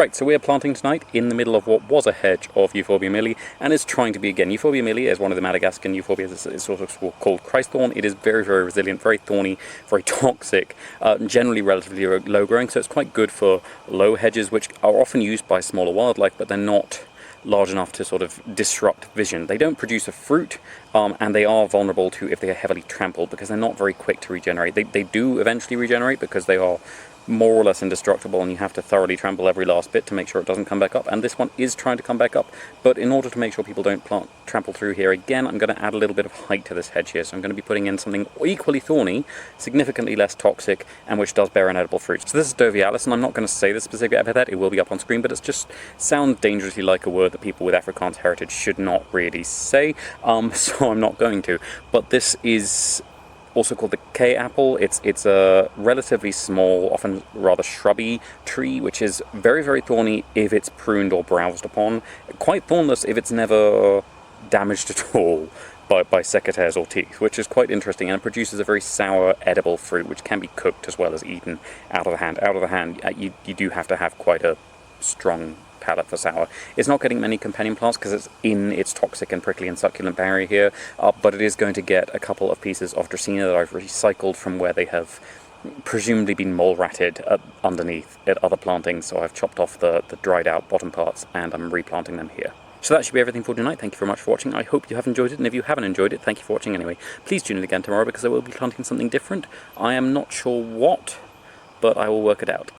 Right, so we're planting tonight in the middle of what was a hedge of Euphorbia milli, and is trying to be again. Euphorbia milli is one of the Madagascan euphorbias. It's sort of called Christ thorn. It is very, very resilient, very thorny, very toxic, generally relatively low growing, so it's quite good for low hedges, which are often used by smaller wildlife, but they're not large enough to sort of disrupt vision. They don't produce a fruit, and they are vulnerable to if they are heavily trampled, because they're not very quick to regenerate. They do eventually regenerate because they are more or less indestructible, and you have to thoroughly trample every last bit to make sure it doesn't come back up, and this one is trying to come back up. But in order to make sure people don't trample through here again, I'm going to add a little bit of height to this hedge here, so I'm going to be putting in something equally thorny, significantly less toxic, and which does bear an edible fruit. So this is Dovyalis, and I'm not going to say the specific epithet, it will be up on screen, but it just sounds dangerously like a word that people with Afrikaans heritage should not really say, so I'm not going to. But this is also called the K-apple. It's a relatively small, often rather shrubby tree, which is very, very thorny if it's pruned or browsed upon. Quite thornless if it's never damaged at all by secateurs or teeth, which is quite interesting, and it produces a very sour, edible fruit, which can be cooked as well as eaten out of the hand. Out of the hand, you do have to have quite a strong palate for sour. It's not getting many companion plants because it's in its toxic and prickly and succulent barrier here, but it is going to get a couple of pieces of Dracaena that I've recycled from where they have presumably been mole-ratted underneath at other plantings, so I've chopped off the dried out bottom parts and I'm replanting them here. So that should be everything for tonight. Thank you very much for watching. I hope you have enjoyed it, and if you haven't enjoyed it, thank you for watching anyway. Please tune in again tomorrow because I will be planting something different. I am not sure what, but I will work it out.